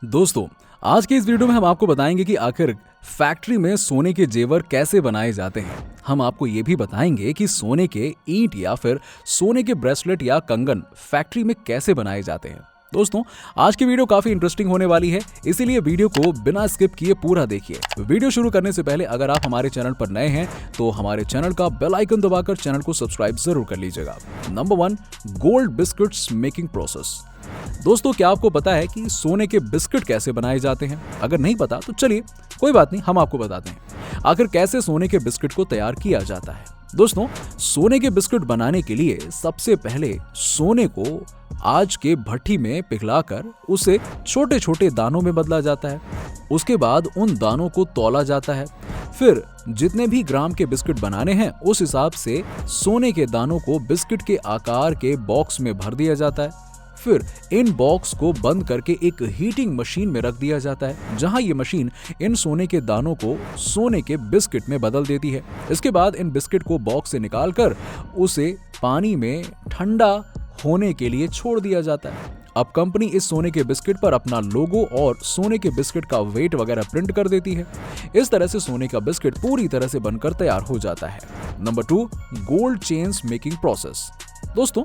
दोस्तों, आज के इस वीडियो में हम आपको बताएंगे कि आखिर फैक्ट्री में सोने के जेवर कैसे बनाए जाते हैं। हम आपको ये भी बताएंगे कि सोने के ईंट या फिर सोने के ब्रेसलेट या कंगन फैक्ट्री में कैसे बनाए जाते हैं। दोस्तों, आज की वीडियो काफी इंटरेस्टिंग होने वाली है, इसीलिए वीडियो को बिना स्किप किए पूरा देखिए। वीडियो शुरू करने से पहले अगर आप हमारे चैनल पर नए हैं तो हमारे चैनल का बेल आइकन दबाकर चैनल को सब्सक्राइब जरूर कर लीजिएगा। Number 1, gold biscuits making process. दोस्तों, क्या आपको पता है कि सोने के बिस्किट कैसे बनाए जाते हैं? अगर नहीं पता तो चलिए कोई बात नहीं, हम आपको बताते हैं आखिर कैसे सोने के बिस्किट को तैयार किया जाता है। दोस्तों, सोने के बिस्किट बनाने के लिए सबसे पहले सोने को आज के भट्टी में पिघलाकर उसे छोटे छोटे दानों में बदला जाता है। उसके बाद उन दानों को तौला जाता है। फिर जितने भी ग्राम के बिस्किट बनाने हैं उस हिसाब से सोने के दानों को बिस्किट के आकार के बॉक्स में भर दिया जाता है। फिर इन बॉक्स को बंद करके एक हीटिंग मशीन में रख दिया जाता है, जहां ये मशीन इन सोने के दानों को सोने के बिस्किट में बदल देती है। इसके बाद इन बिस्किट को बॉक्स से निकालकर उसे पानी में ठंडा होने के लिए छोड़ दिया जाता है। अब कंपनी इस सोने के बिस्किट पर अपना लोगो और सोने के बिस्किट का वेट वगैरह प्रिंट कर देती है। इस तरह से सोने का बिस्किट पूरी तरह से बनकर तैयार हो जाता है। Number 2, gold chains making process. दोस्तों,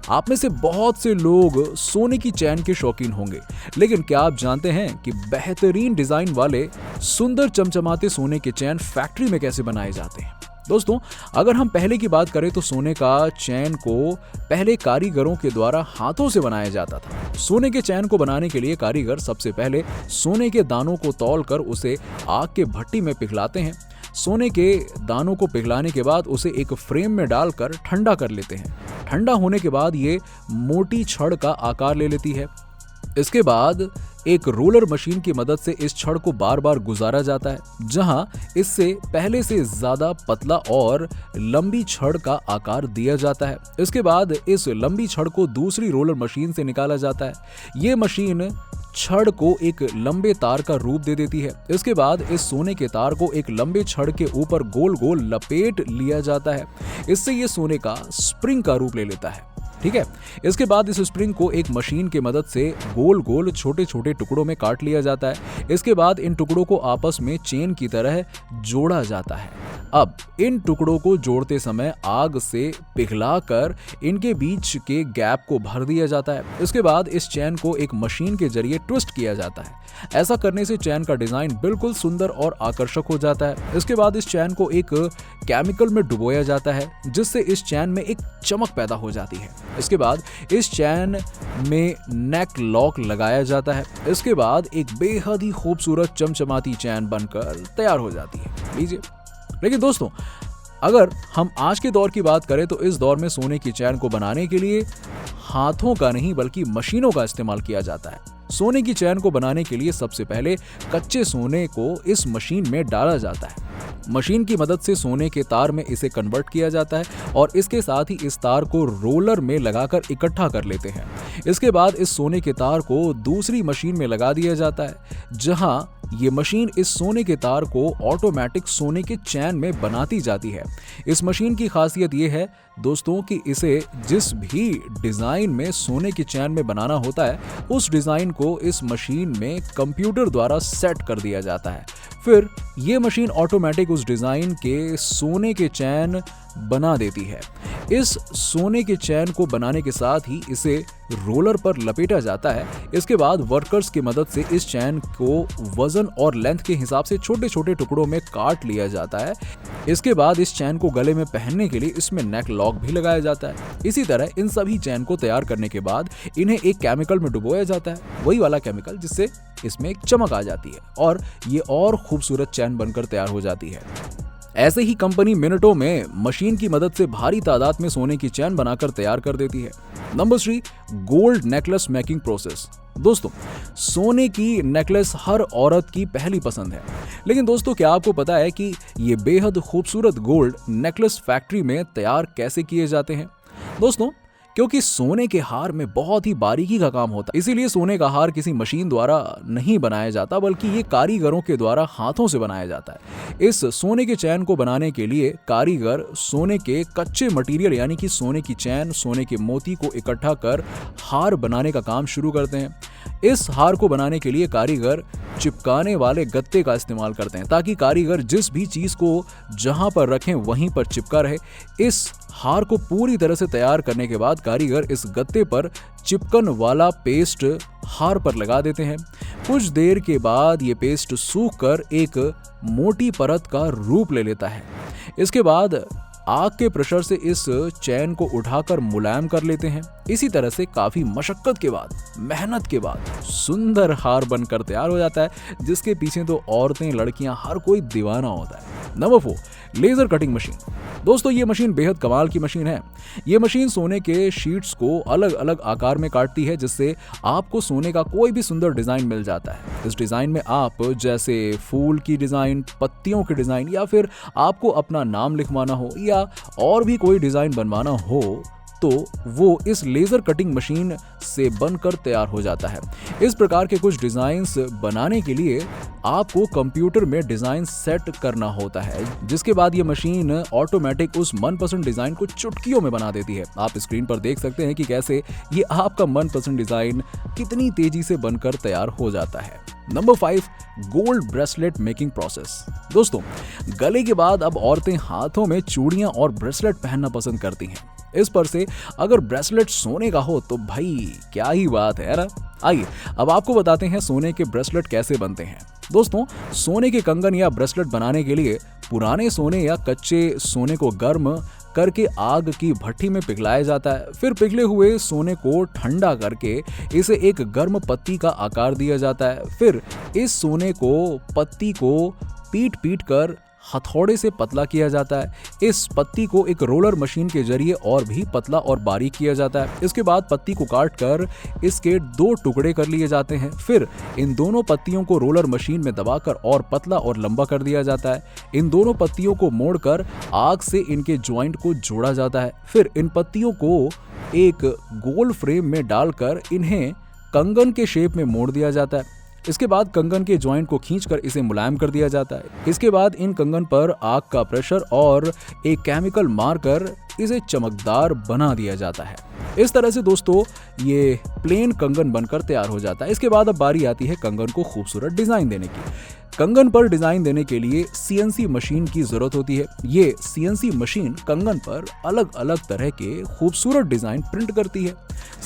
आप में से बहुत से लोग सोने की चैन के शौकीन होंगे, लेकिन क्या आप जानते हैं कि बेहतरीन डिजाइन वाले सुंदर चमचमाते सोने के चैन फैक्ट्री में कैसे बनाए जाते हैं? दोस्तों, अगर हम पहले की बात करें तो सोने का चैन को पहले कारीगरों के द्वारा हाथों से बनाया जाता था। सोने के चैन को बनाने के लिए कारीगर सबसे पहले सोने के दानों को तौलकर उसे आग के भट्टी में पिघलाते हैं। सोने के दानों को पिघलाने के बाद उसे एक फ्रेम में डालकर ठंडा कर लेते हैं। ठंडा होने के बाद ये मोटी छड़ का आकार ले लेती है। इसके बाद एक रोलर मशीन की मदद से इस छड़ को बार बार गुजारा जाता है, जहां इससे पहले से ज्यादा पतला और लंबी छड़ का आकार दिया जाता है। इसके बाद इस लंबी छड़ को दूसरी रोलर मशीन से निकाला जाता है। ये मशीन छड़ को एक लंबे तार का रूप दे देती है। इसके बाद इस सोने के तार को एक लंबे छड़ के ऊपर गोल गोल लपेट लिया जाता है। इससे ये सोने का स्प्रिंग का रूप ले लेता है। ठीक है, इसके बाद इस स्प्रिंग को एक मशीन की मदद से गोल गोल छोटे छोटे टुकड़ों में काट लिया जाता है। इसके बाद इन टुकड़ों को आपस में चेन की तरह जोड़ा जाता है। अब इन टुकड़ों को जोड़ते समय आग से पिघलाकर इनके बीच के गैप को भर दिया जाता है। इसके बाद इस चैन को एक मशीन के जरिए ट्विस्ट किया जाता है। ऐसा करने से चैन का डिजाइन बिल्कुल सुंदर और आकर्षक हो जाता है। इसके बाद इस चैन को एक केमिकल में डुबोया जाता है, जिससे इस चैन में एक चमक पैदा हो जाती है। इसके बाद इस चैन में नेक लॉक लगाया जाता है। इसके बाद एक बेहद ही खूबसूरत चमचमाती चैन बनकर तैयार हो जाती है। लीजिए। लेकिन दोस्तों, अगर हम आज के दौर की बात करें तो इस दौर में सोने की चैन को बनाने के लिए हाथों का नहीं बल्कि मशीनों का इस्तेमाल किया जाता है। सोने की चैन को बनाने के लिए सबसे पहले कच्चे सोने को इस मशीन में डाला जाता है। मशीन की मदद से सोने के तार में इसे कन्वर्ट किया जाता है और इसके साथ ही इस तार को रोलर में लगाकर इकट्ठा कर लेते हैं। इसके बाद इस सोने के तार को दूसरी मशीन में लगा दिया जाता है, जहां ये मशीन इस सोने के तार को ऑटोमेटिक सोने के चैन में बनाती जाती है। इस मशीन की खासियत ये है दोस्तों कि इसे जिस भी डिजाइन में सोने की चैन में बनाना होता है उस डिजाइन को इस मशीन में कंप्यूटर द्वारा सेट कर दिया जाता है। फिर ये मशीन ऑटोमेटिक उस डिजाइन के सोने के चैन बना देती है। इस सोने के चैन को बनाने के साथ ही इसे रोलर पर लपेटा जाता है। इसके बाद वर्कर्स की मदद से इस चैन को वजन और लेंथ के हिसाब से छोटे छोटे टुकड़ों में काट लिया जाता है। इसके बाद इस चैन को गले में पहनने के लिए इसमें नेक लॉक भी लगाया जाता है। इसी तरह इन सभी चैन को तैयार करने के बाद इन्हें एक केमिकल में डुबोया जाता है, वही वाला केमिकल जिससे इसमें एक चमक आ जाती है और ये और खूबसूरत चैन बनकर तैयार हो जाती है। ऐसे ही कंपनी मिनटों में मशीन की मदद से भारी तादाद में सोने की चैन बनाकर तैयार कर देती है। Number 3, gold necklace making process. दोस्तों, सोने की नेकलेस हर औरत की पहली पसंद है, लेकिन दोस्तों क्या आपको पता है कि ये बेहद खूबसूरत गोल्ड नेकलेस फैक्ट्री में तैयार कैसे किए जाते हैं? दोस्तों, क्योंकि सोने के हार में बहुत ही बारीकी का काम होता है, इसीलिए सोने का हार किसी मशीन द्वारा नहीं बनाया जाता बल्कि ये कारीगरों के द्वारा हाथों से बनाया जाता है। इस सोने के चैन को बनाने के लिए कारीगर सोने के कच्चे मटेरियल यानी कि सोने की चैन, सोने के मोती को इकट्ठा कर हार बनाने का काम शुरू करते हैं। इस हार को बनाने के लिए कारीगर चिपकाने वाले गत्ते का इस्तेमाल करते हैं ताकि कारीगर जिस भी चीज को जहां पर रखें वहीं पर चिपका रहे। इस हार को पूरी तरह से तैयार करने के बाद कारीगर इस गत्ते पर चिपकन वाला पेस्ट हार पर लगा देते हैं। कुछ देर के बाद ये पेस्ट सूखकर एक मोटी परत का रूप ले लेता है। इसके बाद आग के प्रेशर से इस चैन को उठाकर मुलायम कर लेते हैं। इसी तरह से काफी मशक्कत के बाद, मेहनत के बाद सुंदर हार बनकर तैयार हो जाता है, जिसके पीछे तो औरतें, लड़कियां, हर कोई दीवाना होता है। Number 4, laser cutting machine. दोस्तों ये मशीन बेहद कमाल की मशीन है। ये मशीन सोने के शीट्स को अलग अलग आकार में काटती है, जिससे आपको सोने का कोई भी सुंदर डिजाइन मिल जाता है। इस डिजाइन में आप जैसे फूल की डिजाइन, पत्तियों की डिजाइन, या फिर आपको अपना नाम लिखवाना हो या और भी कोई डिजाइन बनवाना हो तो वो इस लेजर कटिंग मशीन से बनकर तैयार हो जाता है। इस प्रकार के कुछ डिजाइन्स बनाने के लिए आपको कंप्यूटर में डिजाइन सेट करना होता है, जिसके बाद ये मशीन ऑटोमेटिक उस मनपसंद डिजाइन को चुटकियों में बना देती है। आप स्क्रीन पर देख सकते हैं कि कैसे ये आपका मनपसंद डिजाइन कितनी तेजी से बनकर तैयार हो जाता है। Number 5, gold bracelet making process. दोस्तों गले के बाद अब औरतें हाथों में चूड़ियां और ब्रेसलेट पहनना पसंद करती हैं। इस पर से अगर ब्रेसलेट सोने का हो तो भाई क्या ही बात है ना। आइए अब आपको बताते हैं सोने के ब्रेसलेट कैसे बनते हैं। दोस्तों सोने के कंगन या ब्रेसलेट बनाने के लिए पुराने सोने या कच्चे सोने को गर्म करके आग की भट्टी में पिघलाया जाता है। फिर पिघले हुए सोने को ठंडा करके इसे एक गर्म पत्ती का आकार दिया जाता है। फिर इस सोने को पत्ती को पीट पीट कर हथौड़े से पतला किया जाता है। इस पत्ती को एक रोलर मशीन के जरिए और भी पतला और बारीक किया जाता है। इसके बाद पत्ती को काट कर इसके 2 टुकड़े कर लिए जाते हैं। फिर इन दोनों पत्तियों को रोलर मशीन में दबाकर और पतला और लंबा कर दिया जाता है। इन दोनों पत्तियों को मोड़कर आग से इनके ज्वाइंट को जोड़ा जाता है। फिर इन पत्तियों को एक गोल फ्रेम में डालकर इन्हें कंगन के शेप में मोड़ दिया जाता है। इसके बाद कंगन के जॉइंट को खींचकर इसे मुलायम कर दिया जाता है। इसके बाद इन कंगन पर आग का प्रेशर और एक केमिकल मारकर इसे चमकदार बना दिया जाता है। इस तरह से दोस्तों ये प्लेन कंगन बनकर तैयार हो जाता है। इसके बाद अब बारी आती है कंगन को खूबसूरत डिजाइन देने की। कंगन पर डिजाइन देने के लिए CNC मशीन की जरूरत होती है। ये CNC मशीन कंगन पर अलग अलग तरह के खूबसूरत डिजाइन प्रिंट करती है।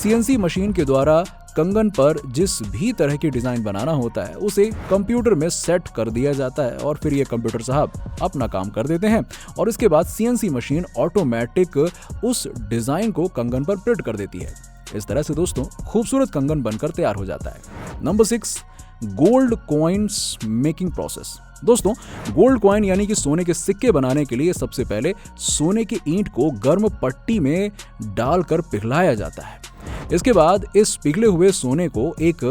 CNC मशीन के द्वारा कंगन पर जिस भी तरह की डिजाइन बनाना होता है उसे कंप्यूटर में सेट कर दिया जाता है और फिर ये कंप्यूटर साहब अपना काम कर देते हैं और इसके बाद CNC मशीन ऑटोमेटिक उस डिजाइन को कंगन पर प्रिंट कर देती है। इस तरह से दोस्तों खूबसूरत कंगन बनकर तैयार हो जाता है। Number 6, gold coins making process. दोस्तों गोल्ड कॉइन यानी कि सोने के सिक्के बनाने के लिए सबसे पहले सोने की ईंट को गर्म पट्टी में डालकर पिघलाया जाता है। इसके बाद इस पिघले हुए सोने को एक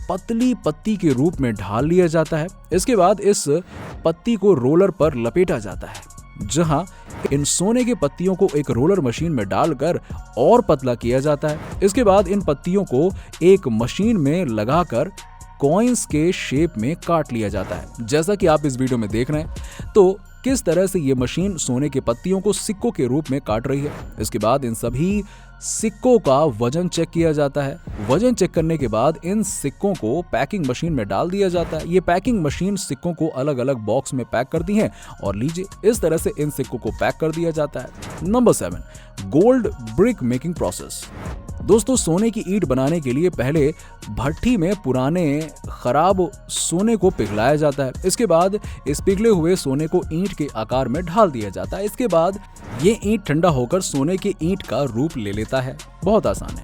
पतली पत्ती के रूप में ढाल लिया जाता है। इसके बाद इस पत्ती को रोलर पर लपेटा जाता है, जहां इन सोने के पत्तियों को एक रोलर मशीन में डालकर और पतला किया जाता है। इसके बाद इन पत्तियों को एक मशीन में लगाकर कॉइन्स के शेप में काट लिया जाता है। जैसा कि आप इस वीडियो में देख रहे हैं तो किस तरह से ये मशीन सोने के पत्तियों को सिक्कों के रूप में काट रही है। इसके बाद इन सभी सिक्कों का वजन चेक किया जाता है। वजन चेक करने के बाद इन सिक्कों को पैकिंग मशीन में डाल दिया जाता है। ये पैकिंग मशीन सिक्कों को अलग अलग बॉक्स में पैक करती है और लीजिए इस तरह से इन सिक्कों को पैक कर दिया जाता है। Number 7, gold brick making process. दोस्तों सोने की ईंट बनाने के लिए पहले भट्टी में पुराने खराब सोने को पिघलाया जाता है। इसके बाद इस पिघले हुए सोने को ईंट के आकार में ढाल दिया जाता है। इसके बाद ये ईंट ठंडा होकर सोने की ईंट का रूप ले लेता है। बहुत आसान है।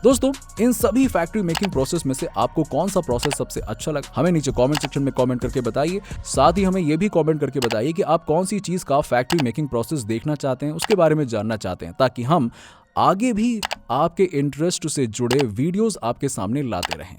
दोस्तों इन सभी फैक्ट्री मेकिंग प्रोसेस में से आपको कौन सा प्रोसेस सबसे अच्छा लगा हमें नीचे कमेंट सेक्शन में कमेंट करके बताइए। साथ ही हमें यह भी कमेंट करके बताइए कि आप कौन सी चीज का फैक्ट्री मेकिंग प्रोसेस देखना चाहते हैं, उसके बारे में जानना चाहते हैं, ताकि हम आगे भी आपके इंटरेस्ट से जुड़े वीडियोस आपके सामने लाते रहें।